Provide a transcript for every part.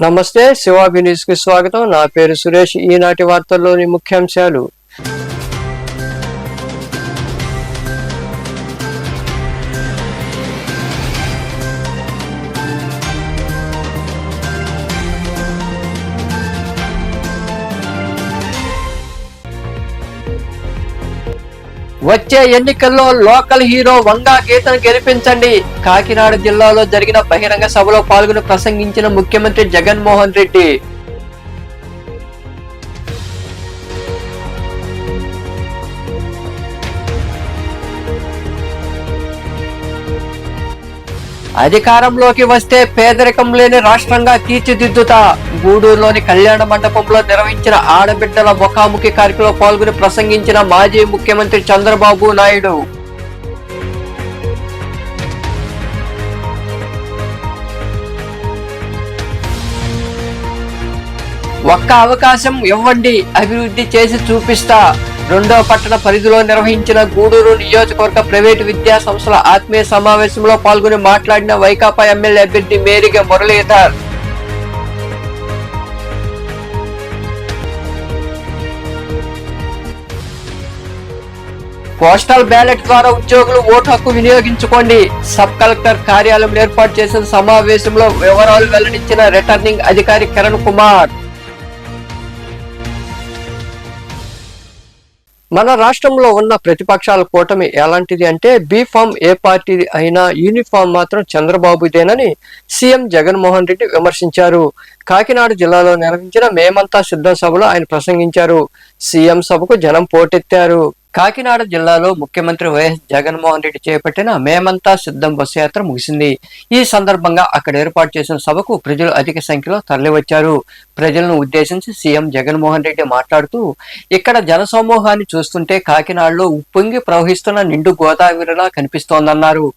నమస్తే, శివాబి న్యూస్ కి స్వాగతం. నా పేరు సురేష్. ఈనాటి వార్తల్లోని ముఖ్యాంశాలు. వచ్చే ఎన్నికల్లో లోకల్ హీరో వంగా గీతను గెలిపించండి. కాకినాడ జిల్లాలో జరిగిన బహిరంగ సభలో పాల్గొని ప్రసంగించిన ముఖ్యమంత్రి జగన్మోహన్ రెడ్డి. అధికారంలోకి వస్తే పేదరికం లేని రాష్ట్రంగా తీర్చిదిద్దుతా. గూడూరులోని కళ్యాణ మండపంలో నిర్వహించిన ఆడబిడ్డల ముఖాముఖి కార్యక్రమంలో పాల్గొని ప్రసంగించిన మాజీ ముఖ్యమంత్రి చంద్రబాబు నాయుడు. ఒక్క అవకాశం ఇవ్వండి, అభివృద్ధి చేసి చూపిస్తా. రెండో పట్టణ పరిధిలో నిర్వహించిన గూడూరు నియోజకవర్గ ప్రైవేటు విద్యా సంస్థల ఆత్మీయ సమావేశంలో పాల్గొని మాట్లాడిన వైకాపా ఎమ్మెల్యే అభ్యర్థి మేరిగ మురళీధర్. పోస్టల్ బ్యాలెట్ ద్వారా ఉద్యోగులు ఓటు హక్కు వినియోగించుకోండి. సబ్ కలెక్టర్ కార్యాలయం ఏర్పాటు చేసిన సమావేశంలో వివరాలు వెల్లడించిన రిటర్నింగ్ అధికారి కిరణ్ కుమార్. మన రాష్ట్రంలో ఉన్న ప్రతిపక్షాల కూటమి ఎలాంటిది అంటే బీఫామ్ ఏ పార్టీ అయినా యూనిఫామ్ మాత్రం చంద్రబాబుదేనని సీఎం జగన్మోహన్ రెడ్డి విమర్శించారు. కాకినాడ జిల్లాలో నిర్వహించిన మేమంతా సిద్ధం సభలో ఆయన ప్రసంగించారు. సీఎం సభకు జనం పోటెత్తారు. కాకినాడ జిల్లాలో ముఖ్యమంత్రి వైఎస్ జగన్మోహన్ రెడ్డి చేపట్టిన మేమంతా సిద్ధం బస్సు యాత్ర ముగిసింది. ఈ సందర్భంగా అక్కడ ఏర్పాటు చేసిన సభకు ప్రజలు అధిక సంఖ్యలో తరలివచ్చారు. ప్రజలను ఉద్దేశించి సీఎం జగన్మోహన్ రెడ్డి మాట్లాడుతూ, ఇక్కడ జనసమూహాన్ని చూస్తుంటే కాకినాడలో ఉప్పొంగి ప్రవహిస్తున్న నిండు గోదావరిలా కనిపిస్తోందన్నారు.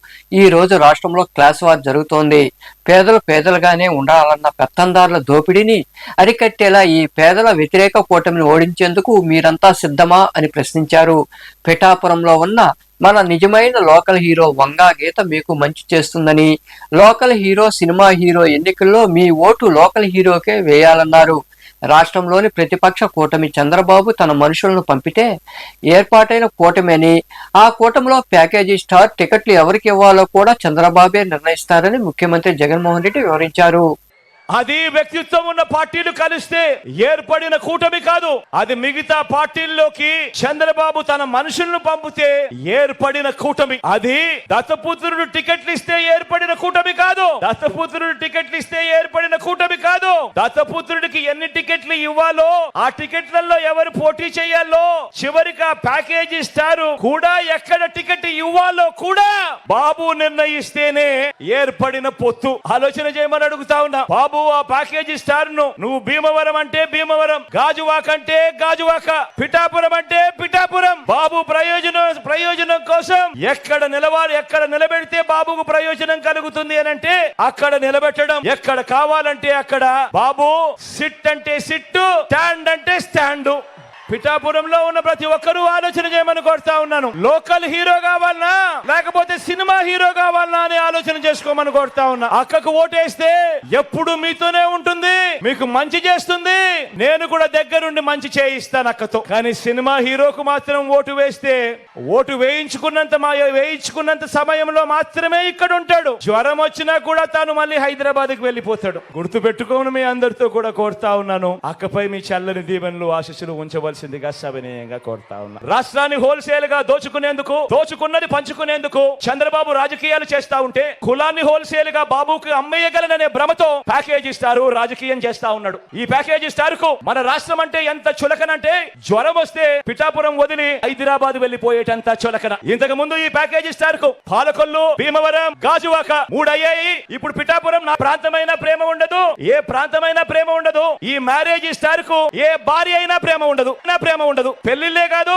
ఈ రోజు రాష్ట్రంలో క్లాస్ వార్ జరుగుతోంది. పేదలు పేదలుగానే ఉండాలన్న పెత్తందారుల దోపిడీని అరికట్టేలా ఈ పేదల వ్యతిరేక కూటమిని ఓడించేందుకు మీరంతా సిద్ధమా అని ప్రశ్నించారు. పిఠాపురంలో ఉన్న మన నిజమైన లోకల్ హీరో వంగా గీత మీకు మంచి చేస్తుందని, లోకల్ హీరో సినిమా హీరో ఎన్నికల్లో మీ ఓటు లోకల్ హీరోకే వేయాలన్నారు. రాష్ట్రంలోని ప్రతిపక్ష కూటమి చంద్రబాబు తన మనుషులను పంపితే ఏర్పాటైన కూటమి అని, ఆ కూటమిలో ప్యాకేజీ స్టార్ టికెట్లు ఎవరికి ఇవ్వాలో కూడా చంద్రబాబే నిర్ణయిస్తారని ముఖ్యమంత్రి జగన్మోహన్ రెడ్డి వివరించారు. అది వ్యక్తిత్వం ఉన్న పార్టీలు కలిస్తే ఏర్పడిన కూటమి కాదు. అది మిగతా పార్టీల్లోకి చంద్రబాబు తన మనుషులను పంపితే ఏర్పడిన కూటమి. అది దత్తపుత్రుడు టికెట్లు ఇస్తే ఏర్పడిన కూటమి కాదు. దత్తపుత్రుడు టికెట్లు ఇస్తే ఏర్పడిన కూటమి కాదు. దత్తపుత్రుడికి ఎన్ని టికెట్లు ఇవ్వాలో, ఆ టికెట్లలో ఎవరు పోటీ చేయాలో, చివరికి ఆ ప్యాకేజీ స్టారు కూడా ఎక్కడ టికెట్ ఇవ్వాలో కూడా బాబు నిర్ణయిస్తేనే ఏర్పడిన పొత్తు. ఆలోచన చేయమని అడుగుతా ఉన్నా. బాబు ఆ ప్యాకేజీ స్టార్ ను నువ్వు భీమవరం అంటే భీమవరం, గాజువాక అంటే గాజువాక, పిఠాపురం అంటే పిఠాపురం. బాబు ప్రయోజనం కోసం ఎక్కడ నిలబెడితే బాబుకు ప్రయోజనం కలుగుతుంది అని అంటే అక్కడ నిలబెట్టడం. ఎక్కడ కావాలంటే అక్కడ. బాబు సిట్ అంటే సిట్టు, స్టాండ్ అంటే స్టాండ్. పిఠాపురంలో ఉన్న ప్రతి ఒక్కరూ ఆలోచన చేయమని కోరుతా ఉన్నాను. లోకల్ హీరో కావాలనా లేకపోతే సినిమా హీరో కావాలనా అని ఆలోచన చేసుకోమని కోరుతా ఉన్నా. అక్కకు ఓటేస్తే ఎప్పుడు మీతోనే ఉంటుంది, మీకు మంచి చేస్తుంది. నేను కూడా దగ్గరుండి మంచి చేయిస్తాను అక్కతో. కానీ సినిమా హీరోకు మాత్రం ఓటు వేస్తే ఓటు వేయించుకున్నంత సమయంలో మాత్రమే ఇక్కడ ఉంటాడు. జ్వరం వచ్చినా కూడా తాను మళ్ళీ హైదరాబాద్ కి వెళ్ళిపోతాడు. గుర్తు పెట్టుకోమని మీ అందరితో కూడా కోరుతా ఉన్నాను. అక్కపై మీ చల్లని దీవెనలు ఆశీస్సులు ఉంచవలసి సవినయంగా కోరుతా ఉన్నా. రాష్ట్రాన్ని హోల్సేల్ గా దోచుకున్నది పంచుకునేందుకు చంద్రబాబు రాజకీయాలు చేస్తా ఉంటే, కులాన్ని హోల్సేల్ గా బాబుకి అమ్మేయగలననే భ్రమతో ప్యాకేజీ స్టార్ రాజకీయం చేస్తా ఉన్నాడు. ఈ ప్యాకేజీ స్టార్ కు మన రాష్ట్రం అంటే ఎంత చులకనంటే, జ్వరం వస్తే పిఠాపురం వదిలి హైదరాబాద్ వెళ్లిపోయేటంత చులకన. ఇంతకు ముందు ఈ ప్యాకేజీ స్టార్ కు పాలకొల్లు, భీమవరం, గాజువాక 3 అయ్యాయి. ఇప్పుడు పిఠాపురం. నా ప్రాంతమైన ప్రేమ ఉండదు, ఏ ప్రాంతమైన ప్రేమ ఉండదు. ఈ మ్యారేజీ స్టార్ కు ఏ భార్య అయినా ప్రేమ ఉండదు. ప్రేమ ఉండదు. పెళ్లిళ్లే కాదు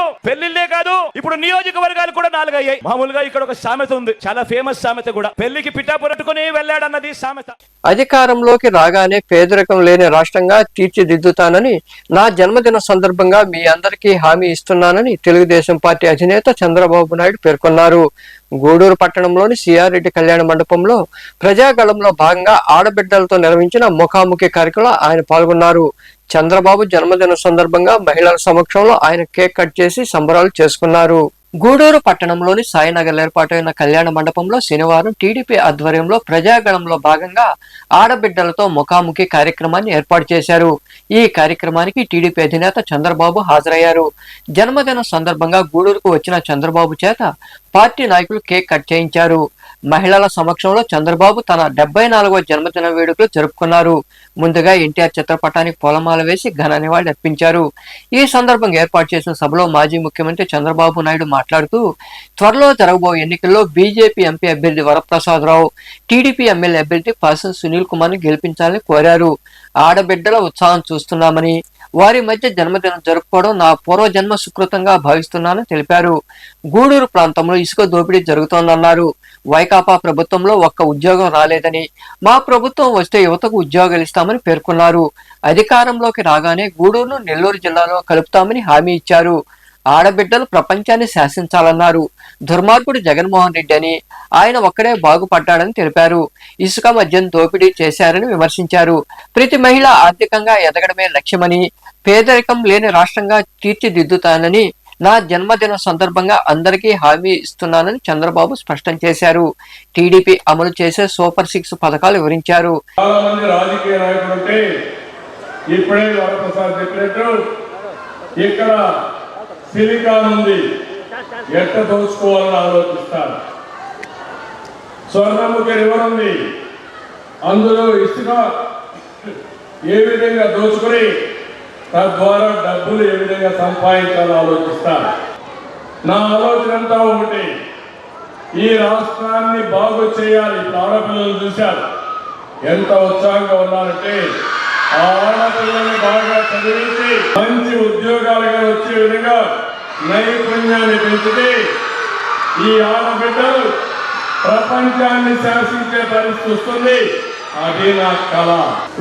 ఇప్పుడు నియోజకవర్గాలు కూడా 4 అయ్యాయి. మామూలుగా ఇక్కడ ఒక సామెత ఉంది, చాలా ఫేమస్ సామెత కూడా, పెళ్లికి పిట్టా పొరట్టుకుని వెళ్ళాడన్నది సామెత. అధికారంలోకి రాగానే పేదరికం లేని రాష్ట్రంగా తీర్చిదిద్దుతానని నా జన్మదిన సందర్భంగా మీ అందరికీ హామీ ఇస్తున్నానని తెలుగుదేశం పార్టీ అధినేత చంద్రబాబు నాయుడు పేర్కొన్నారు. గూడూరు పట్టణంలోని సిఆర్ రెడ్డి కళ్యాణ మండపంలో ప్రజాగళంలో భాగంగా ఆడబిడ్డలతో నిర్వహించిన ముఖాముఖి కార్యక్రమంలో ఆయన పాల్గొన్నారు. చంద్రబాబు జన్మదిన సందర్భంగా మహిళల సమక్షంలో ఆయన కేక్ కట్ చేసి సంబరాలు చేసుకున్నారు. గూడూరు పట్టణంలోని సాయినగర్ ఏర్పాటైన కళ్యాణ మండపంలో శనివారం టీడీపీ ఆధ్వర్యంలో ప్రజాగణంలో భాగంగా ఆడబిడ్డలతో ముఖాముఖి కార్యక్రమాన్ని ఏర్పాటు చేశారు. ఈ కార్యక్రమానికి టీడీపీ అధినేత చంద్రబాబు హాజరయ్యారు. జన్మదిన సందర్భంగా గూడూరుకు వచ్చిన చంద్రబాబు చేత పార్టీ నాయకులు కేక్ కట్ చేయించారు. మహిళల సమక్షంలో చంద్రబాబు తన 74వ జన్మదిన వేడుకలు జరుపుకున్నారు. ముందుగా ఎన్టీఆర్ చిత్రపటానికి పూలమాల వేసి ఘన నివాళి అర్పించారు. ఈ సందర్భంగా ఏర్పాటు చేసిన సభలో మాజీ ముఖ్యమంత్రి చంద్రబాబు నాయుడు మాట్లాడుతూ త్వరలో జరగబోయే ఎన్నికల్లో బీజేపీ ఎంపీ అభ్యర్థి వరప్రసాదరావు, టీడీపీ ఎమ్మెల్యే అభ్యర్థి పాసం సునీల్ కుమార్ ని గెలిపించాలని కోరారు. ఆడబిడ్డల ఉత్సాహం చూస్తున్నామని, వారి మధ్య జన్మదినం జరుపుకోవడం నా పూర్వజన్మ సుకృతంగా భావిస్తున్నానని తెలిపారు. గూడూరు ప్రాంతంలో ఇసుక దోపిడీ జరుగుతోందన్నారు. వైకాపా ప్రభుత్వంలో ఒక్క ఉద్యోగం రాలేదని, మా ప్రభుత్వం వస్తే యువతకు ఉద్యోగాలు ఇస్తామని పేర్కొన్నారు. అధికారంలోకి రాగానే గూడూరును నెల్లూరు జిల్లాలో కలుపుతామని హామీ ఇచ్చారు. ఆడబిడ్డలు ప్రపంచాన్ని శాసించాలన్నారు. దుర్మార్గుడు జగన్మోహన్ రెడ్డి అని, ఆయన ఒక్కడే బాగుపడ్డాడని తెలిపారు. ఇసుక మద్యం దోపిడీ చేశారని విమర్శించారు. ప్రతి మహిళ ఆర్థికంగా ఎదగడమే లక్ష్యమని, పేదరికం లేని రాష్ట్రంగా తీర్చిదిద్దుతానని నా జన్మదిన సందర్భంగా అందరికీ హామీ ఇస్తున్నానని చంద్రబాబు స్పష్టం చేశారు. టీడీపీ అమలు చేసే సూపర్ 6 పథకాలు వివరించారు. చాలా మంది రాజకీయ నాయకులు ఉంటే ఇప్పుడే వరప్రసాద్ చెప్పినట్టు ఇక్కడ సిలికాన్ ఉంది, ఎట్ట దోచుకోవాలని ఆలోచిస్తారు. స్వర్ణముఖి రివర్ ఉంది, అందులో ఇసుక ఏ విధంగా దోచుకొని తద్వారా డబ్బులు ఏ విధంగా సంపాదించాలని ఆలోచిస్తారు. నా ఆలోచన అంతా ఒకటి, ఈ రాష్ట్రాన్ని బాగు చేయాలి. ఇప్పుడు ఆడపిల్లలు చూశారు ఎంత ఉత్సాహంగా ఉన్నారంటే, ఆ ఆడపిల్లల్ని బాగా చదివించి మంచి ఉద్యోగాలుగా వచ్చే విధంగా నైపుణ్యాన్ని పెంచితే ఈ ఆడబిడ్డలు ప్రపంచాన్ని శాసించే పరిస్థితి వస్తుంది. అది నా కళ.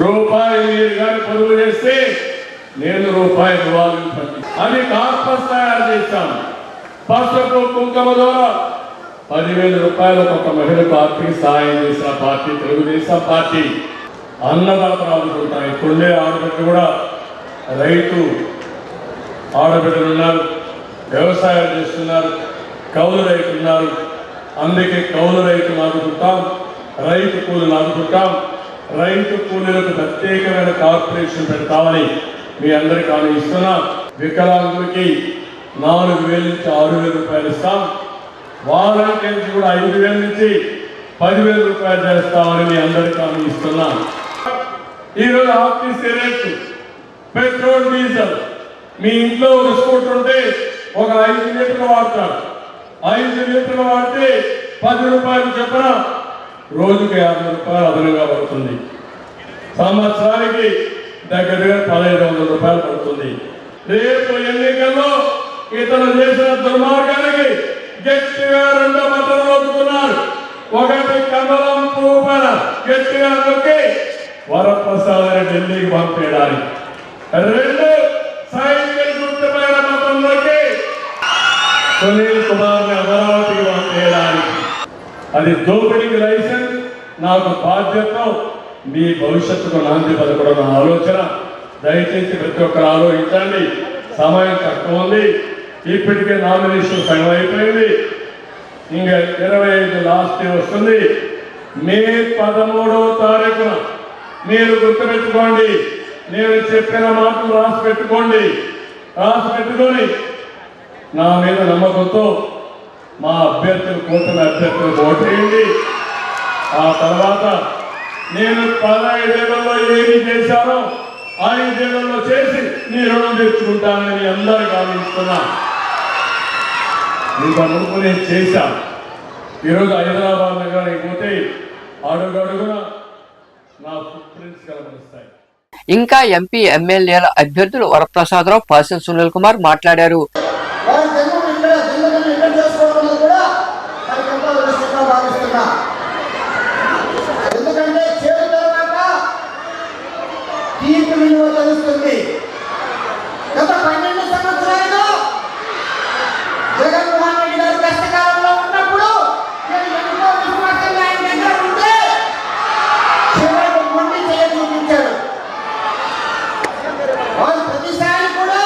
రూపాయి మీరు కానీ పొదుపు చేస్తే నేను రూపాయి ఇవ్వాలి. అది కార్పస్ తయారు చేశాను. పసుపు కుంకుమ ద్వారా 10,000 రూపాయలు ఒక మహిళకు ఆర్థిక సహాయం చేసిన పార్టీ తెలుగుదేశం పార్టీ. అన్నదాతలు ఆదుకుంటారు. ఇప్పుడుండే ఆడబిడ్డలు కూడా రైతు ఆడబిడ్డలు ఉన్నారు, వ్యవసాయం చేస్తున్నారు, కౌలు రైతులు ఉన్నారు. అందుకే కౌలు రైతులు ఆదుకుంటాం, రైతు కూలీలు ఆదుకుంటాం. రైతు కూలీలకు ప్రత్యేకమైన కార్పొరేషన్ పెడతామని మీ అందరికీ హామీ ఇస్తున్నా. వికలాంగులకి 4,000 నుంచి 6,000 రూపాయలు ఇస్తాం. వాలంటీర్స్ కూడా 5,000 నుంచి 10,000 రూపాయలు చేస్తామని మీ అందరికీ హామీ ఇస్తున్నా. ఈరోజు ఆర్టీసీ రేట్లు, పెట్రోల్, డీజిల్, మీ ఇంట్లో ఒక స్కూటర్ ఉంటే ఒక 5 లీటర్లు వాడతారు. 5 లీటర్లు వాడితే 10 రూపాయలు చొప్పున రోజుకి 50 రూపాయలు అదనంగా పడుతుంది. సంవత్సరానికి దగ్గరగా 1,500 రూపాయలు పడుతుంది. రేపు ఎన్నికల్లో ఇతను చేసిన దుర్మార్గానికి గట్టిగా 2 మద్దతు రోజుకున్నారు. ఒకటి కమలం పువ్వున గట్టిగా నొక్కి వరప్రసాద్ ఢిల్లీకి పంపేయడానికి, 2 సైకిల్ గుర్తుపైన మతంలోకి సునీల్ కుమార్ ని అమరావతికి పంపేయడానికి. అది దోపిడీకి లైసెన్స్. నాకు బాధ్యతతో మీ భవిష్యత్తుకు నాంది పలకడం నా ఆలోచన. దయచేసి ప్రతి ఒక్కరు ఆలోచించండి. సమయం తక్కువ ఉంది. ఇప్పటికే నామినేషన్ సగం అయిపోయింది. ఇంకా 25 లాస్ట్ డే వస్తుంది. మే 13వ తారీఖున మీరు గుర్తుపెట్టుకోండి. నేను చెప్పిన మాటలు రాసి పెట్టుకొని నా మీద నమ్మకంతో మా అభ్యర్థులు, కూటమి అభ్యర్థులకు ఓటేయండి. ఆ తర్వాత నేను 15 ఏళ్లలో ఏమి చేశానో 5 ఏళ్లలో చేసి నీ రుణం తెచ్చుకుంటానని అందరికీ ఆలోచిస్తున్నా. ఇంత మునుపు నేను చేశాను. ఈరోజు హైదరాబాద్ నగరానికి పోతే అడుగడుగున నా ఫుట్ ప్రింట్స్ కనిపిస్తాయి. ఇంకా ఎంపీ ఎమ్మెల్యేల అభ్యర్థులు వరప్రసాదరావు, పాసెం సునీల్ కుమార్ మాట్లాడారు. గత 12 సంవత్సరాలుగా జగన్మోహన్ రెడ్డి గారు కష్టకాలంలో ఉన్నప్పుడు నేను ఎంతో విశ్వాసంగా ఆయన దగ్గర ఉంటే చివరికి మొండి చేయ చూపించాడు. వాళ్ళు ప్రతిసారి కూడా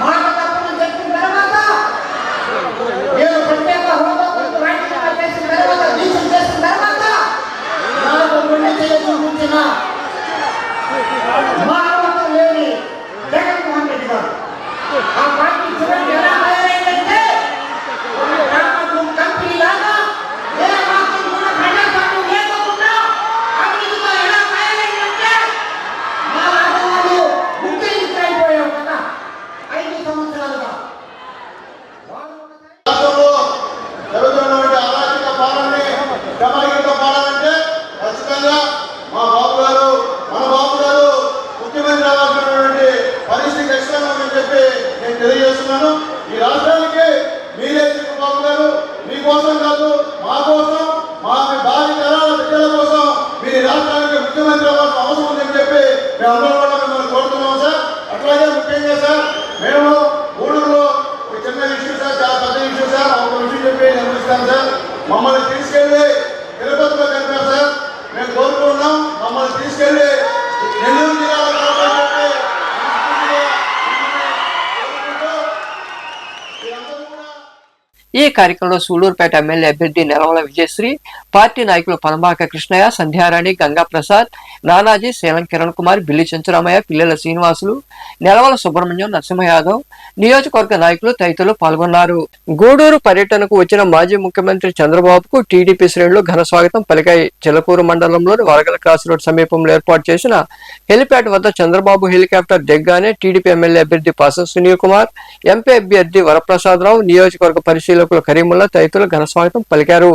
మాట తప్పని చెప్పిన తర్వాత నేను ప్రత్యేక హోదా కొరకు రాజీనామా చేసిన తర్వాత దీక్ష చేసిన తర్వాత నాకు మొండి చేయ చూపించిన మానవత్వం లేని జగన్మోహన్ రెడ్డి గారు ఆ పార్టీ చివరికి ఎలా తయారైందంటే కంపెనీ లాగా ఏ మాత్రం కూడా ప్రజాస్వామ్యం లేకుండా అభివృద్ధితో ఎలా తయారైందంటే మా రాజధాని ముఖ్యమంత్రి కదా 5 సంవత్సరాలుగా జరుగుతున్నటువంటి అరాచక పాలనని క్రమరహిత పాలనంటే ఖచ్చితంగా మా బాబు గారు మన బాబు గారు ముఖ్యమంత్రి అవ్వాల్సినటువంటి పరిస్థితి ఖచ్చితంగా ఉందని చెప్పి నేను తెలియజేస్తున్నాను. ఈ రాష్ట్రానికి మీరే బాబు గారు మీకోసం కాదు మా కోసం మా భావి తరాల బిడ్డల కోసం మీరు రాష్ట్రానికి ముఖ్యమంత్రి అవ్వాల్సిన అవసరం ఉందని చెప్పి మేము అందరూ కూడా మిమ్మల్ని కోరుతున్నాం సార్. అట్లాగే ముఖ్యంగా సార్ మేము గూడూరులో ఒక చిన్న ఇష్యూ సార్, చాలా పెద్ద ఇష్యూ సార్, ఒక విషయం చెప్పి నిర్మిస్తాను సార్. మమ్మల్ని తీసుకెళ్ళి తిరుపతిలో కలిపారు సార్. మేము కోరుకుంటున్నాం మమ్మల్ని తీసుకెళ్ళి నెల్లూరు జిల్లాలో ఈ కార్యక్రమంలో సూళ్లూరుపేట ఎమ్మెల్యే అభ్యర్థి నెలవల విజయశ్రీ, పార్టీ నాయకులు పనబాక కృష్ణయ్య, సంధ్యారాణి, గంగా ప్రసాద్, నానాజీ, సేలం కిరణ్ కుమార్, బిల్లి చెంచురామయ్య, పిల్లల శ్రీనివాసులు, నెలవల సుబ్రహ్మణ్యం, నరసింహ యాదవ్, నియోజకవర్గ నాయకులు తదితరులు పాల్గొన్నారు. గూడూరు పర్యటనకు వచ్చిన మాజీ ముఖ్యమంత్రి చంద్రబాబుకు టీడీపీ శ్రేణులు ఘన స్వాగతం పలికాయి. చిలకూరు మండలంలోని వరగల క్రాస్ రోడ్ సమీపంలో ఏర్పాటు చేసిన హెలిప్యాడ్ వద్ద చంద్రబాబు హెలికాప్టర్ దిగ్గానే టీడీపీ ఎమ్మెల్యే అభ్యర్థి పాసం సునీల్ కుమార్, ఎంపీ అభ్యర్థి వరప్రసాదరావు, నియోజకవర్గ పరిశీలకులు కరీముల్లా తదితరులు ఘన స్వాగతం పలికారు.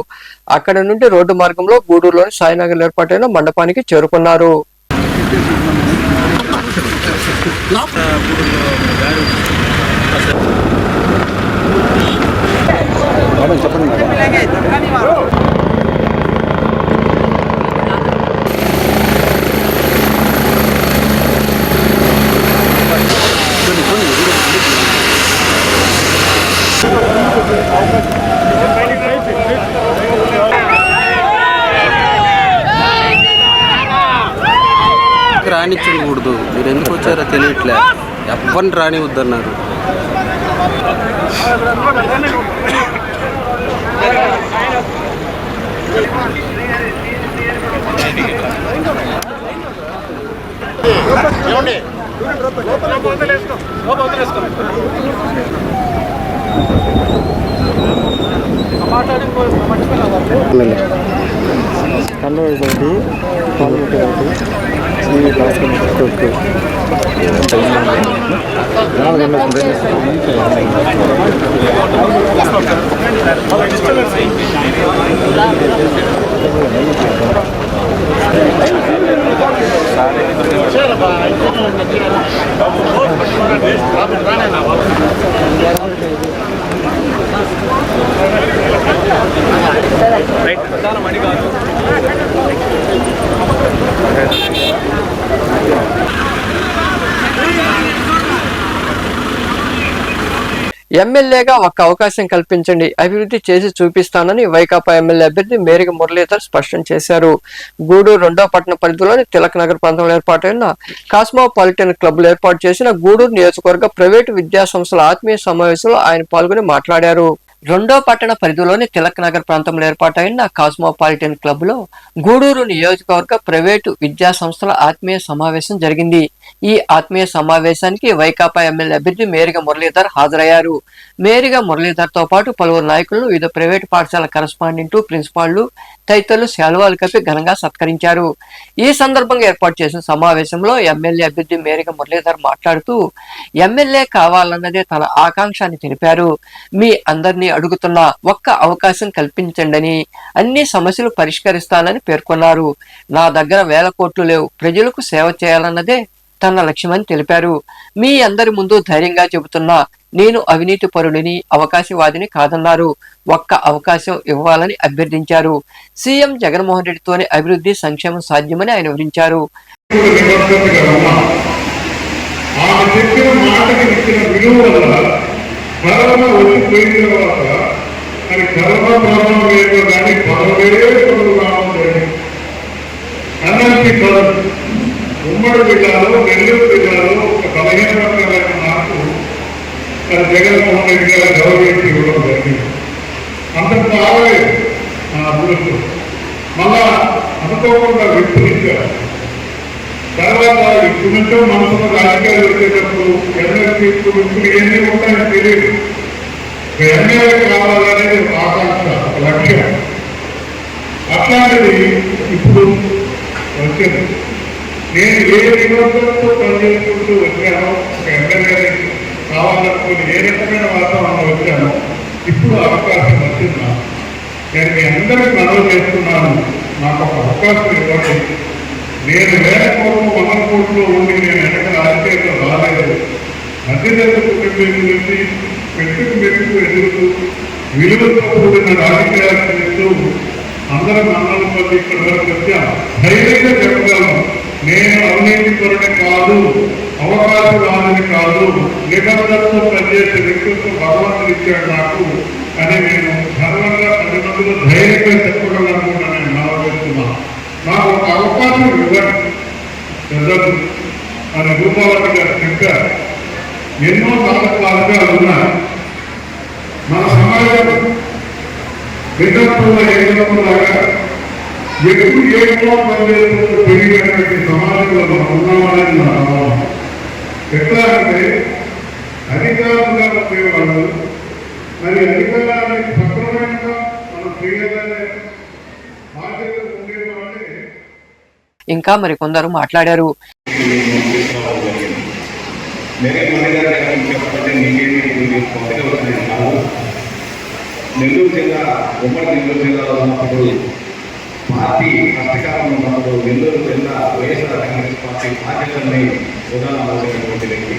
అక్కడి నుండి రోడ్డు మార్గంలో గూడూరులోని సాయినగర్ ఏర్పాటైన మండపానికి చేరుకున్నారు. రానిచ్చకూడదు, మీరు ఎందుకు వచ్చారో తెలియట్లే, ఎవరిని రానివద్దన్నారు. ఎమ్మెల్యేగా ఒక్క అవకాశం కల్పించండి, అభివృద్ధి చేసి చూపిస్తానని వైకాపా ఎమ్మెల్యే అభ్యర్థి మేరిగ మురళీధర్ స్పష్టం చేశారు. గూడూరు 2వ పట్టణ పరిధిలోని తిలక్ నగర్ ప్రాంతంలో ఏర్పాటైన కాస్మోపాలిటన్ క్లబ్లు ఏర్పాటు చేసిన గూడూరు నియోజకవర్గ ప్రైవేటు విద్యా సంస్థల ఆత్మీయ సమావేశంలో ఆయన పాల్గొని మాట్లాడారు. 2వ పట్టణ పరిధిలోని తిలక్ నగర్ ప్రాంతంలో ఏర్పాటైన కాస్మోపాలిటన్ క్లబ్ లో గూడూరు నియోజకవర్గ ప్రైవేటు విద్యా సంస్థల ఆత్మీయ సమావేశం జరిగింది. ఈ ఆత్మీయ సమావేశానికి వైకాపా ఎమ్మెల్యే అభ్యర్థి మేరిగ మురళీధర్ హాజరయ్యారు. మేరిగ మురళీధర్ తో పాటు పలువురు నాయకులను వివిధ ప్రైవేటు పాఠశాల కరస్పాండెంట్, ప్రిన్సిపాళ్లు తదితరులు శాలువాలు కప్పి ఘనంగా సత్కరించారు. ఈ సందర్భంగా ఏర్పాటు చేసిన సమావేశంలో ఎమ్మెల్యే అభ్యర్థి మేరిగ మురళీధర్ మాట్లాడుతూ ఎమ్మెల్యే కావాలన్నదే తన ఆకాంక్ష అని తెలిపారు. మీ అందరినీ అడుగుతున్నా, ఒక్క అవకాశం కల్పించండని, అన్ని సమస్యలు పరిష్కరిస్తానని పేర్కొన్నారు. నా దగ్గర వేల కోట్లు లేవు, ప్రజలకు సేవ చేయాలన్నదే తన లక్ష్యమని తెలిపారు. మీ అందరి ముందు ధైర్యంగా చెబుతున్నా, నేను అవినీతి పరుడిని, అవకాశవాదిని కాదన్నారు. ఒక్క అవకాశం ఇవ్వాలని అభ్యర్థించారు. సీఎం జగన్మోహన్ రెడ్డితోనే అభివృద్ధి, సంక్షేమం సాధ్యమని ఆయన వివరించారు. ఆమె చెప్పిన మాటకి ఇచ్చిన విలువ వల్ల కరోనా వచ్చిపోయిన తర్వాత అది కరోనా ప్రభావం లేదు కానీ పదవే పనులు రావడం అందరికీ పదవి ఉమ్మడి జిల్లాలో నెల్లూరు జిల్లాలో ఒక 15 వర్గాలైన నాకు జగన్మోహన్ రెడ్డి గారు గౌరవించి ఇవ్వడం జరిగింది. అంతకు రాలేదు నా అదృష్టం. మళ్ళా అనుకోకుండా విప్పునిచ్చారు. తర్వాత ఇప్పుడు నుంచో మనసులో రాజకీయాలు వచ్చేటప్పుడు ఎమ్మెల్సీ ఇప్పుడు ఎన్ని ఉంటాయని తెలియదు. ఎమ్మెల్యే కావాలనేది ఆకాంక్ష, లక్ష్యం. అట్లాంటిది ఇప్పుడు వచ్చింది. నేను ఏ నిబంధనలతో పనిచేసుకుంటూ వచ్చానో, ఒక ఎమ్మెల్యే కావాలనుకుని ఏ రకమైన వాతావరణం వచ్చానో ఇప్పుడు అవకాశం వచ్చిందా నేను మీ అందరికీ మనవి చేస్తున్నాను. నాకు ఒక అవకాశం ఇవ్వండి. నేను 1000 కోట్లు 100 కోట్లు ఉండి నేను వెనక రాజకీయంలో రాలేదు. మధ్యతరగతి కుటుంబం గురించి మెట్టుకు మెట్టుకు ఎదుగుతూ విలువతో కూడిన రాజకీయాలు చేస్తూ అందరం అన్నం కొద్ది ఇక్కడి వరకు వచ్చాం. ధైర్యంగా చెప్పగలను, నేను అవినీతి పరుని కాదు, అవకాశవాదిని కాదు, నిబంధనతో పనిచేసే వ్యక్తులతో భగవంతుడు ఇచ్చాడు నాకు అని నేను గర్వంగా 10 మందిలో ధైర్యంగా చెప్పగలను. నేను నమ్మవేస్తున్నాను. నాకు ఒక అవకాశం ఇవ్వండి పెద్దలు అని రూపావతి గారు చెప్పారు. ఎన్నో మార్గాలు ఉన్నాయి. మన సమాజం విధత్వంలో ఏదైనా ఎప్పుడు ఏమో పనిచేస్తూ పెరిగినటువంటి సమాజంలో మనం ఉన్నామనేది నా భావం. ఎట్లా అంటే అధికారులుగా ఉండేవాళ్ళు మరి అధికారాన్ని సక్రమంగా మనం చేయాలనే బాధ్యత ఉండేవాళ్ళే. ఇంకా మరికొందరు మాట్లాడారు. నెల్లూరు జిల్లా ఉమ్మడి నెల్లూరు జిల్లాలో ఉన్నప్పుడు పార్టీ కష్టకాలంలో ఉన్నప్పుడు నెల్లూరు జిల్లా వైఎస్ఆర్ కాంగ్రెస్ పార్టీ బాధ్యతల్ని ఉదాహరించినటువంటి వ్యక్తి.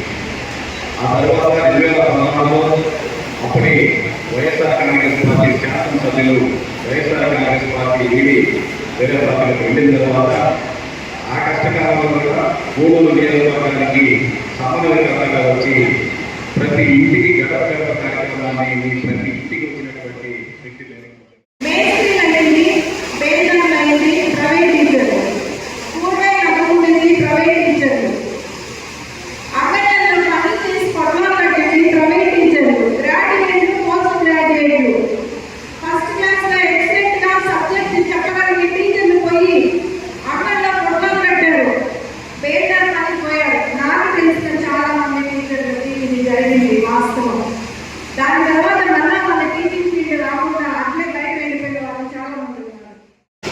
ఆ తర్వాత 2016లో అప్పటి వైఎస్ఆర్ కాంగ్రెస్ పార్టీ శాసనసభ్యులు వైఎస్ఆర్ కాంగ్రెస్ పార్టీ వీడి వేరే పార్టీలకు వెళ్ళిన తర్వాత ఆ కష్టకాలంలో కూడా గూడూరు నియోజకవర్గానికి సమన్వయకర్తగా వచ్చి ప్రతి ఇంటికి గడప గడప కార్యక్రమాన్ని ప్రతి ఇంటికి వచ్చినటువంటి వ్యక్తి లేదు.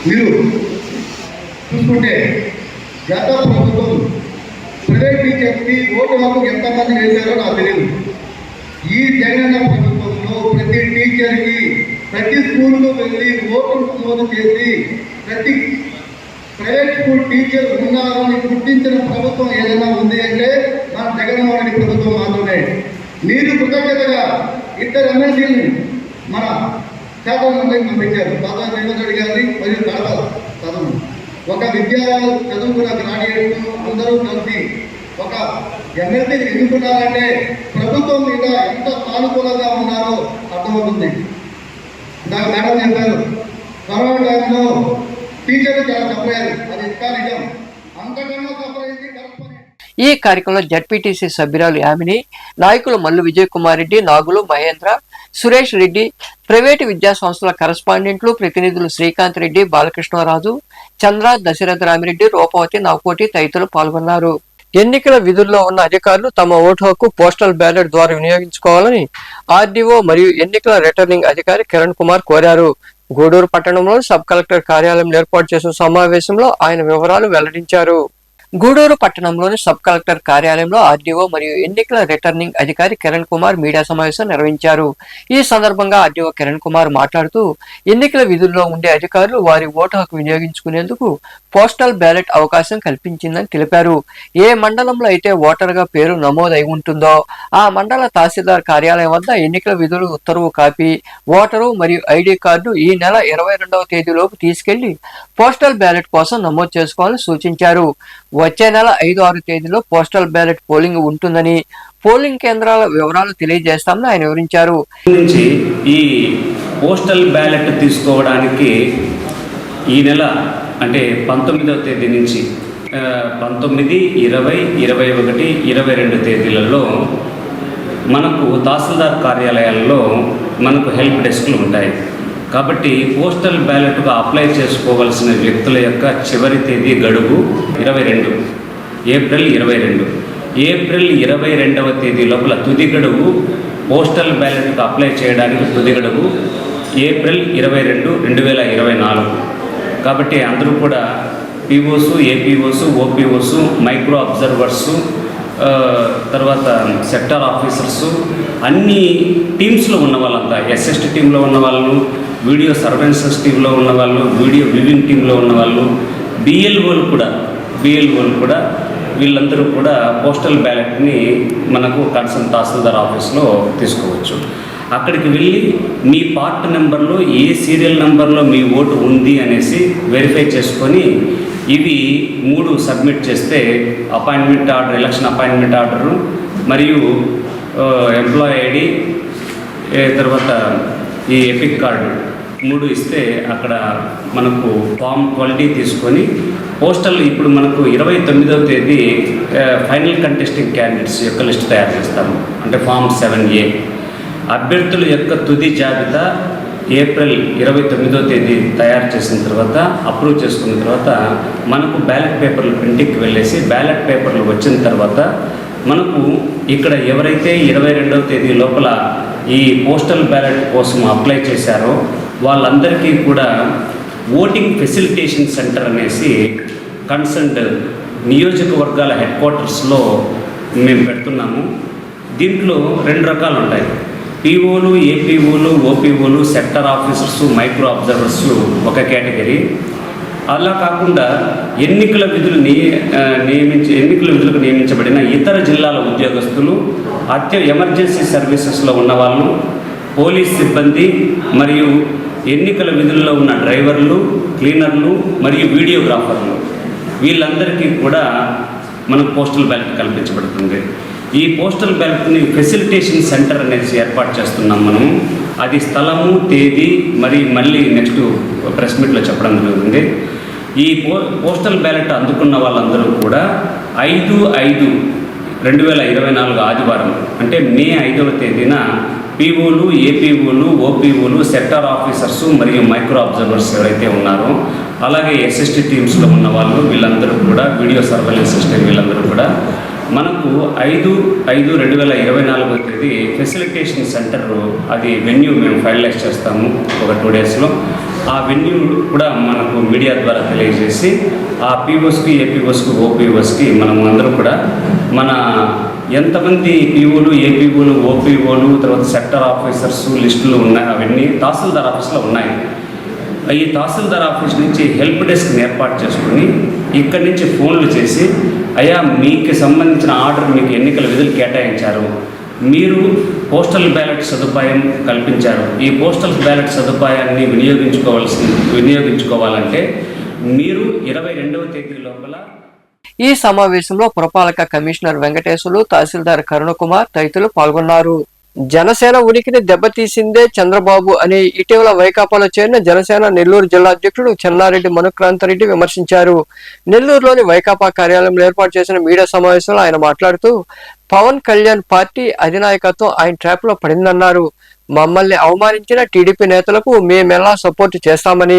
మీరు చూసుకుంటే గత ప్రభుత్వం ప్రైవేట్ టీచర్స్కి ఓటు హక్కు ఎంతమంది వేశారో నాకు తెలియదు. ఈ జగనన్న ప్రభుత్వంలో ప్రతి టీచర్కి ప్రతి స్కూల్లో వెళ్ళి ఓటు నమోదు చేసి ప్రతి ప్రైవేట్ స్కూల్ టీచర్ ఉన్నారని గుర్తించిన ప్రభుత్వం ఏదైనా ఉంది అంటే మన జగన్మోహన్ రెడ్డి ప్రభుత్వం మాత్రమే. మీరు కృతజ్ఞతగా 2 ఎమ్మెల్సీలు మన శాసనసభ్యులకు పంపించారు. బాబా శ్రీనివాస్ రెడ్డి గారిని మరియు కడప చదువు ఒక విద్యా చదువుకున్న గ్రాడ్యుయేట్స్ అందరూ కలిసి ఒక ఎమ్మెల్సీని ఎన్నుకున్నారంటే ప్రభుత్వం మీద ఎంత సానుకూలంగా ఉన్నారో అర్థమవుతుంది. నాకు మేడం చెప్పారు, కరోనా టైంలో టీచర్లు చాలా తప్పయ్యారు. అది ఇంకా నిజం. అంతకన్నా తప్పైంది కరెక్ట్. ఈ కార్యక్రమంలో జడ్పీటీసీ సభ్యురాలు యామిని, నాయకులు మల్లు విజయ్ కుమార్ రెడ్డి, నాగులు మహేంద్ర, సురేష్ రెడ్డి, ప్రైవేటు విద్యా సంస్థల కరస్పాండెంట్లు, ప్రతినిధులు శ్రీకాంత్ రెడ్డి, బాలకృష్ణరాజు, చంద్ర, దశరథ రామిరెడ్డి, రూపవతి, నవకోటి తదితరులు పాల్గొన్నారు. ఎన్నికల విధుల్లో ఉన్న అధికారులు తమ ఓటు హక్కు పోస్టల్ బ్యాలెట్ ద్వారా వినియోగించుకోవాలని ఆర్డీఓ మరియు ఎన్నికల రిటర్నింగ్ అధికారి కిరణ్ కుమార్ కోరారు. గూడూరు పట్టణంలో సబ్ కలెక్టర్ కార్యాలయం ఏర్పాటు చేసిన సమావేశంలో ఆయన వివరాలు వెల్లడించారు. గూడూరు పట్టణంలోని సబ్ కలెక్టర్ కార్యాలయంలో ఆర్డీఓ మరియు ఎన్నికల రిటర్నింగ్ అధికారి కిరణ్ కుమార్ మీడియా సమావేశం నిర్వహించారు. ఈ సందర్భంగా ఆర్డీఓ కిరణ్ కుమార్ మాట్లాడుతూ ఎన్నికల విధుల్లో ఉండే అధికారులు వారి ఓటు హక్కు వినియోగించుకునేందుకు పోస్టల్ బ్యాలెట్ అవకాశం కల్పించిందని తెలిపారు. ఏ మండలంలో అయితే ఓటర్గా పేరు నమోదై ఉంటుందో ఆ మండల తహసీల్దార్ కార్యాలయం వద్ద ఎన్నికల విధులు ఉత్తర్వు కాపీ, ఓటరు మరియు ఐడి కార్డు ఈ నెల 22వ తేదీలోపు తీసుకెళ్లి పోస్టల్ బ్యాలెట్ కోసం నమోదు చేసుకోవాలని సూచించారు. వచ్చే నెల 5-6 తేదీలో పోస్టల్ బ్యాలెట్ పోలింగ్ ఉంటుందని, పోలింగ్ కేంద్రాల వివరాలు తెలియజేస్తామని ఆయన వివరించారు. ఈ పోస్టల్ బ్యాలెట్ తీసుకోవడానికి ఈ నెల అంటే 19వ తేదీ నుంచి 19, 20, 21, 22 తేదీలలో మనకు తహసీల్దార్ కార్యాలయాల్లో మనకు హెల్ప్ డెస్క్లు ఉంటాయి. కాబట్టి పోస్టల్ బ్యాలెట్గా అప్లై చేసుకోవాల్సిన వ్యక్తుల యొక్క చివరి తేదీ గడువు 22 ఏప్రిల్ 22. ఏప్రిల్ 22వ తేదీ లోపల తుది గడువు పోస్టల్ బ్యాలెట్గా అప్లై చేయడానికి తుది గడువు ఏప్రిల్ 22, 2024. కాబట్టి అందరూ కూడా పీఓస్, ఏపీఓస్, ఓపీఓస్, మైక్రో అబ్జర్వర్సు, తర్వాత సెక్టార్ ఆఫీసర్సు, అన్ని టీమ్స్లో ఉన్న వాళ్ళంతా, ఎస్ఎస్టీ టీంలో ఉన్న వాళ్ళు, వీడియో సర్వెన్సెస్ టీంలో ఉన్న వాళ్ళు, వీడియో వివింగ్ టీంలో ఉన్న వాళ్ళు, బిఎల్ఓలు కూడా వీళ్ళందరూ కూడా పోస్టల్ బ్యాలెట్ని మనకు కన్సర్న్ తహసీల్దార్ ఆఫీస్లో తీసుకోవచ్చు. అక్కడికి వెళ్ళి మీ పార్ట్ నెంబర్లో ఏ సీరియల్ నెంబర్లో మీ ఓటు ఉంది అనేసి వెరిఫై చేసుకొని ఇవి 3 సబ్మిట్ చేస్తే appointment order, election appointment order మరియు ఎంప్లాయీ ఐడి, తర్వాత ఈ ఎపిక్ కార్డు 3 ఇస్తే అక్కడ మనకు ఫామ్ 20 తీసుకొని పోస్టల్ ఇప్పుడు మనకు 29వ తేదీ ఫైనల్ కంటెస్టింగ్ క్యాండిడేట్స్ యొక్క లిస్ట్ తయారు చేస్తాము. అంటే ఫామ్ 7A అభ్యర్థుల యొక్క తుది జాబితా ఏప్రిల్ 29వ తేదీ తయారు చేసిన తర్వాత అప్రూవ్ చేసుకున్న తర్వాత మనకు బ్యాలెట్ పేపర్లు ప్రింటింగ్కి వెళ్ళేసి బ్యాలెట్ పేపర్లు వచ్చిన తర్వాత మనకు ఇక్కడ ఎవరైతే 22వ తేదీ లోపల ఈ పోస్టల్ బ్యాలెట్ కోసం అప్లై చేశారో వాళ్ళందరికీ కూడా ఓటింగ్ ఫెసిలిటేషన్ సెంటర్ అనేసి కన్సర్న్డ్ నియోజకవర్గాల హెడ్ క్వార్టర్స్లో మేము పెడుతున్నాము. దీంట్లో 2 రకాలు ఉంటాయి. పీఓలు, ఏపీఓలు, ఓపీఓలు, సెక్టర్ ఆఫీసర్సు, మైక్రో అబ్జర్వర్సు ఒక కేటగిరీ. అలా కాకుండా ఎన్నికల విధులకు నియమించబడిన ఇతర జిల్లాల ఉద్యోగస్తులు, ఎమర్జెన్సీ సర్వీసెస్లో ఉన్నవాళ్ళు, పోలీస్ సిబ్బంది మరియు ఎన్నికల విధుల్లో ఉన్న డ్రైవర్లు, క్లీనర్లు మరియు వీడియోగ్రాఫర్లు వీళ్ళందరికీ కూడా మనకు పోస్టల్ బ్యాలెట్ కల్పించబడుతుంది. ఈ పోస్టల్ బ్యాలెట్ని ఫెసిలిటేషన్ సెంటర్ అనేసి ఏర్పాటు చేస్తున్నాం మనం. అది స్థలము, తేదీ మళ్ళీ నెక్స్ట్ ప్రెస్ మీట్లో చెప్పడం జరుగుతుంది. ఈ పోస్టల్ బ్యాలెట్ అందుకున్న వాళ్ళందరూ కూడా 5/5/2024 ఆదివారం అంటే మే 5వ తేదీన పీఓలు, ఏపీఓలు, ఓపీఓలు, సెక్టార్ ఆఫీసర్సు మరియు మైక్రో అబ్జర్వర్స్ ఎవరైతే ఉన్నారో, అలాగే ఎస్ఎస్టీ టీమ్స్లో ఉన్న వాళ్ళు వీళ్ళందరూ కూడా, వీడియో సర్వేలెన్స్ సిస్టమ్ వీళ్ళందరూ కూడా మనకు 5/5/2024 తేదీ ఫెసిలిటేషన్ సెంటర్ అది వెన్యూ మేము ఫైనలైజ్ చేస్తాము ఒక 2 డేస్లో. ఆ వెన్యూ కూడా మనకు మీడియా ద్వారా తెలియజేసి ఆ పీఓస్కి, ఏపీఓస్కి, ఓపీఓస్కి మనం అందరూ కూడా మన ఎంతమంది పీఓలు, ఏపీఓలు, ఓపీఓలు, తర్వాత సెక్టర్ ఆఫీసర్స్ లిస్టులు ఉన్నాయి. అవన్నీ తహసీల్దార్ ఆఫీస్లో ఉన్నాయి. ఈ తహసీల్దార్ ఆఫీస్ నుంచి హెల్ప్ డెస్క్ని ఏర్పాటు చేసుకుని ఇక్కడి నుంచి ఫోన్లు చేసి, అయ్యా మీకు సంబంధించిన ఆర్డర్ మీకు ఎన్నికల విధులు కేటాయించారు, మీరు పోస్టల్ బ్యాలెట్ సదుపాయం కల్పించారు, ఈ పోస్టల్ బ్యాలెట్ సదుపాయాన్ని వినియోగించుకోవాలంటే మీరు 22వ తేదీ లోపల. ఈ సమావేశంలో పురపాలక కమిషనర్ వెంకటేశ్వర్లు, తహసీల్దార్ కరుణకుమార్ తదితరులు పాల్గొన్నారు. జనసేన ఉనికిని దెబ్బతీసిందే చంద్రబాబు అని ఇటీవల వైకాపాలో చేరిన జనసేన నెల్లూరు జిల్లా అధ్యక్షుడు చెన్నారెడ్డి మనుక్రాంతరెడ్డి విమర్శించారు. నెల్లూరులోని వైకాపా కార్యాలయంలో ఏర్పాటు చేసిన మీడియా సమావేశంలో ఆయన మాట్లాడుతూ పవన్ కళ్యాణ్ పార్టీ అధినాయకత్వం ఆయన ట్రాప్ లో పడిందన్నారు. మమ్మల్ని అవమానించిన టీడీపీ నేతలకు మేమెలా సపోర్ట్ చేస్తామని,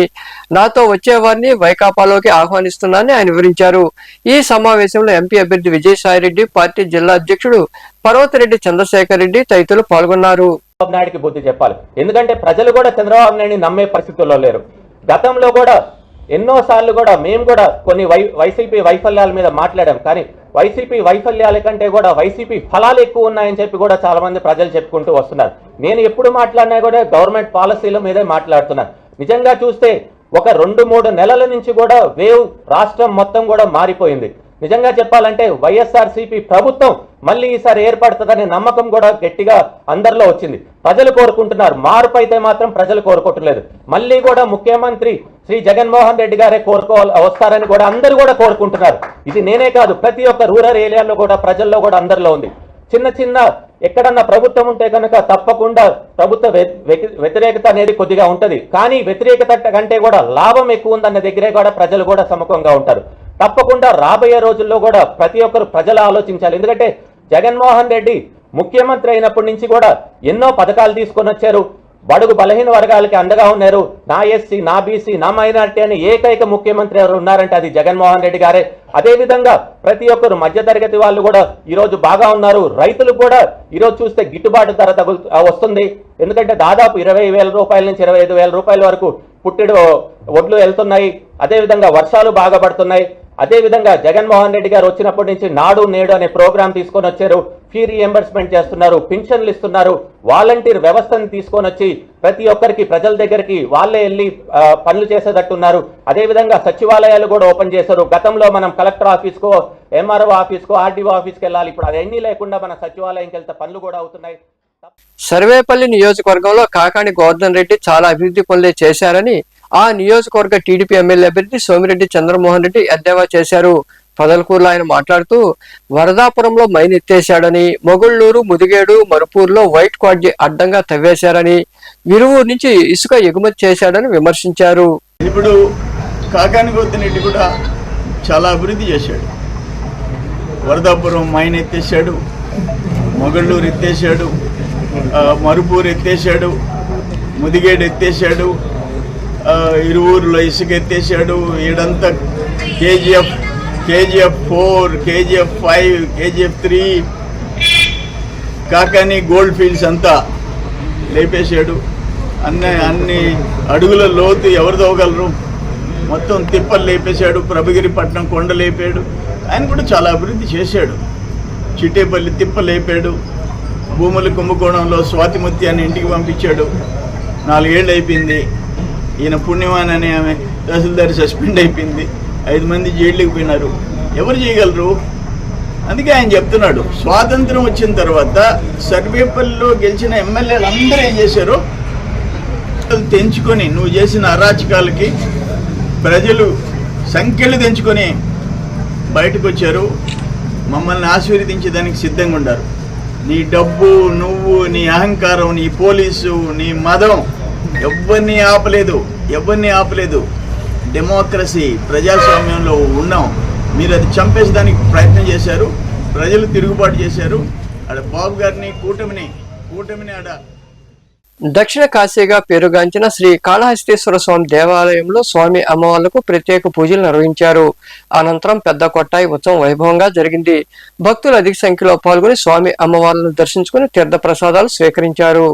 నాతో వచ్చేవారిని వైకాపాలోకి ఆహ్వానిస్తున్నానని ఆయన వివరించారు. ఈ సమావేశంలో ఎంపీ అభ్యర్థి విజయసాయిరెడ్డి, పార్టీ జిల్లా అధ్యక్షుడు పర్వతరెడ్డి చంద్రశేఖర్ రెడ్డి తదితరులు పాల్గొన్నారు. చంద్రబాబు నాయుడికి బుద్ధి చెప్పాలి. ఎందుకంటే ప్రజలు కూడా చంద్రబాబు నాయుడిని నమ్మే పరిస్థితుల్లో లేరు. గతంలో కూడా ఎన్నోసార్లు కూడా మేము కూడా కొన్ని వైసీపీ వైఫల్యాల మీద మాట్లాడాం. కానీ వైసీపీ వైఫల్యాల కంటే కూడా వైసీపీ ఫలాలు ఎక్కువ ఉన్నాయని చెప్పి కూడా చాలా మంది ప్రజలు చెప్పుకుంటూ వస్తున్నారు. నేను ఎప్పుడు మాట్లాడినా కూడా గవర్నమెంట్ పాలసీల మీదే మాట్లాడుతున్నాను. నిజంగా చూస్తే ఒక 2-3 నెలల నుంచి కూడా వేవ్ రాష్ట్రం మొత్తం కూడా మారిపోయింది. నిజంగా చెప్పాలంటే వైఎస్ఆర్సీపీ ప్రభుత్వం మళ్ళీ ఈసారి ఏర్పడుతుందనే నమ్మకం కూడా గట్టిగా అందరిలో వచ్చింది. ప్రజలు కోరుకుంటున్నారు, మార్పు అయితే మాత్రం ప్రజలు కోరుకోవట్లేదు. మళ్ళీ కూడా ముఖ్యమంత్రి శ్రీ జగన్మోహన్ రెడ్డి గారే వస్తారని కూడా అందరూ కూడా కోరుకుంటున్నారు. ఇది నేనే కాదు, ప్రతి ఒక్క రూరల్ ఏరియాలో కూడా ప్రజల్లో కూడా అందరిలో ఉంది. చిన్న ఎక్కడన్నా ప్రభుత్వం ఉంటే కనుక తప్పకుండా ప్రభుత్వ వ్యతిరేకత అనేది కొద్దిగా ఉంటది. కానీ వ్యతిరేకత కంటే కూడా లాభం ఎక్కువ ఉందన్న దగ్గరే కూడా ప్రజలు కూడా సముఖంగా ఉంటారు. తప్పకుండా రాబోయే రోజుల్లో కూడా ప్రతి ఒక్కరు ప్రజలు ఆలోచించాలి. ఎందుకంటే జగన్మోహన్ రెడ్డి ముఖ్యమంత్రి అయినప్పటి నుంచి కూడా ఎన్నో పథకాలు తీసుకొని వచ్చారు. బడుగు బలహీన వర్గాలకి అండగా ఉన్నారు. నా ఎస్సీ, నా బీసీ, నా మైనారిటీ అని ఏకైక ముఖ్యమంత్రి ఎవరు ఉన్నారంటే అది జగన్మోహన్ రెడ్డి గారే. అదేవిధంగా ప్రతి ఒక్కరు మధ్యతరగతి వాళ్ళు కూడా ఈరోజు బాగా ఉన్నారు. రైతులకు కూడా ఈరోజు చూస్తే గిట్టుబాటు ధర వస్తుంది. ఎందుకంటే దాదాపు 20,000 రూపాయల నుంచి 25,000 రూపాయల వరకు పుట్టెడు ఒడ్లు వెళ్తున్నాయి. అదేవిధంగా వర్షాలు బాగా పడుతున్నాయి. అదేవిధంగా జగన్మోహన్ రెడ్డి గారు వచ్చినప్పటి నుంచి నాడు నేడు అనే ప్రోగ్రాం తీసుకొని వచ్చారు. ఫీ రీఎంబర్స్మెంట్ చేస్తున్నారు, పింఛన్లు ఇస్తున్నారు, వాలంటీర్ వ్యవస్థను తీసుకొని వచ్చి ప్రతి ఒక్కరికి ప్రజల దగ్గరికి వాళ్ళే వెళ్ళి పనులు చేసేటట్టున్నారు. అదేవిధంగా సచివాలయాలు కూడా ఓపెన్ చేశారు. గతంలో మనం కలెక్టర్ ఆఫీస్కో, ఎంఆర్ఓ ఆఫీస్కో, ఆర్డీఓ ఆఫీస్కి వెళ్ళాలి. ఇప్పుడు అవన్నీ లేకుండా మన సచివాలయంకి వెళ్తే పనులు కూడా అవుతున్నాయి. సర్వేపల్లి నియోజకవర్గంలో కాకాని గోవర్ధన్ రెడ్డి చాలా అభివృద్ధి పనులే చేశారని ఆ నియోజకవర్గ టీడీపీ ఎమ్మెల్యే అభ్యర్థి సోమిరెడ్డి చంద్రమోహన్ రెడ్డి ఎద్దేవా చేశారు. పొదలకూరులో ఆయన మాట్లాడుతూ వరదాపురంలో మైన్ ఎత్తేశాడని, మొగుళ్ళూరు, ముదిగేడు, మరుపూరులో వైట్ క్వాడ్జీ అడ్డంగా తవ్వేశారని, విరువూరు నుంచి ఇసుక ఎగుమతి చేశాడని విమర్శించారు. ఇప్పుడు కాకాని గోవర్ధన్ రెడ్డి కూడా చాలా అభివృద్ధి చేశాడు. వరదాపురం మైన్ ఎత్తేసాడు, మొగళ్ళూరు ఎత్తేసాడు, మరుపూరు ఎత్తేసాడు, ముదిగేడు ఎత్తేసాడు, ఇరువూరులో ఇసుక ఎత్తేసాడు. ఈడంతా KGF 4, KGF 5, KGF 3 Kakani gold fields అంతా లేపేశాడు. అన్ని అడుగుల లోతు ఎవరు తవ్వగలరు, మొత్తం తిప్పలు లేపేశాడు. ప్రభగిరిపట్నం కొండ లేపాడు. ఆయన కూడా చాలా అభివృద్ధి చేశాడు. చిట్టేపల్లి తిప్ప లేపాడు. భూముల కుంభకోణంలో స్వాతిముత్యాన్ని ఇంటికి పంపించాడు. 4 ఏళ్ళు అయిపోయింది. ఈయన పుణ్యమాన్ అనే ఆమె తహసీల్దార్ సస్పెండ్ అయిపోయింది. 5 మంది జైళ్ళకి పోయినారు. ఎవరు చేయగలరు? అందుకే ఆయన చెప్తున్నాడు, స్వాతంత్రం వచ్చిన తర్వాత సర్వేపల్లిలో గెలిచిన ఎమ్మెల్యేలు అందరూ ఏం చేశారు, తెంచుకొని నువ్వు చేసిన అరాచకాలకి ప్రజలు సంఖ్యలు తెంచుకొని బయటకు వచ్చారు. మమ్మల్ని ఆశీర్వదించేదానికి సిద్ధంగా ఉన్నారు. నీ డబ్బు, నువ్వు, నీ అహంకారం, నీ పోలీసు, నీ మదం ఎవరిని ఆపలేదు. డెమోక్రసీ, ప్రజాస్వామ్యంలో ఉన్నాం. మీరు అది చంపేసేదానికి ప్రయత్నం చేశారు. ప్రజలు తిరుగుబాటు చేశారు. ఆడ బాబు గారిని కూటమిని ఆడ. దక్షిణ కాశీగా పేరుగాంచిన శ్రీ కాళహస్తీశ్వర స్వామి దేవాలయంలో స్వామి అమ్మవార్లకు ప్రత్యేక పూజలు నిర్వహించారు. అనంతరం పెద్ద కొట్టాయి ఉత్సవం వైభవంగా జరిగింది. భక్తులు అధిక సంఖ్యలో పాల్గొని స్వామి అమ్మవార్లను దర్శించుకుని తీర్థ ప్రసాదాలు స్వీకరించారు.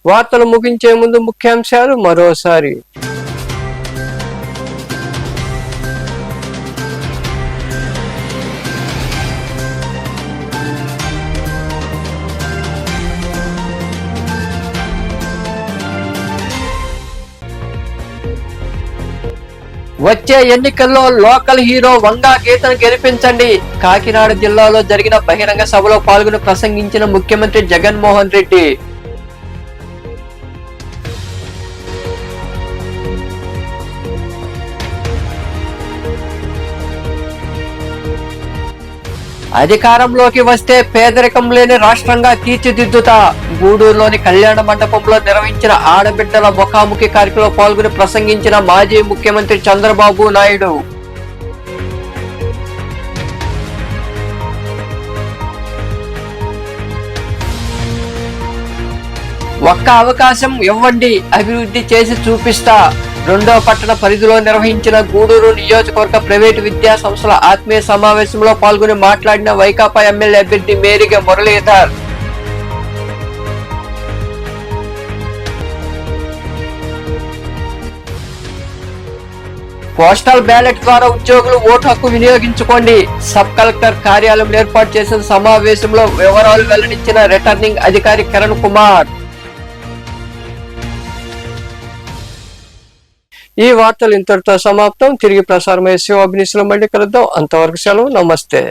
వార్తలు ముగించే ముందు ముఖ్యాంశాలు మరోసారి. వచ్చే ఎన్నికల్లో లోకల్ హీరో వంగా గీతను గెలిపించండి. కాకినాడ జిల్లాలో జరిగిన బహిరంగ సభలో పాల్గొని ప్రసంగించిన ముఖ్యమంత్రి జగన్మోహన్ రెడ్డి. అధికారంలోకి వస్తే పేదరికం లేని రాష్ట్రంగా తీర్చిదిద్దుతా. గూడూరులోని కళ్యాణ మండపంలో నిర్వహించిన ఆడబిడ్డల ముఖాముఖి కార్యక్రమంలో పాల్గొని ప్రసంగించిన మాజీ ముఖ్యమంత్రి చంద్రబాబు నాయుడు. ఒక్క అవకాశం ఇవ్వండి, అభివృద్ధి చేసి చూపిస్తా. రెండో పట్టణ పరిధిలో నిర్వహించిన గూడూరు నియోజకవర్గ ప్రైవేటు విద్యా సంస్థల ఆత్మీయ సమావేశంలో పాల్గొని మాట్లాడిన వైకాపా ఎమ్మెల్యే అభ్యర్థి మేరిగ మురళీధర్. పోస్టల్ బ్యాలెట్ ద్వారా ఉద్యోగులు ఓటు హక్కు వినియోగించుకోండి. సబ్ కలెక్టర్ కార్యాలయం ఏర్పాటు చేసిన సమావేశంలో వివరాలు వెల్లడించిన రిటర్నింగ్ అధికారి కిరణ్ కుమార్. ఈ వార్తలు ఇంతటితో సమాప్తం. తిరిగి ప్రసారమయ్యే శివాభినిశలో మళ్ళీ కలుద్దాం. అంతవరకు సెలవు. నమస్తే.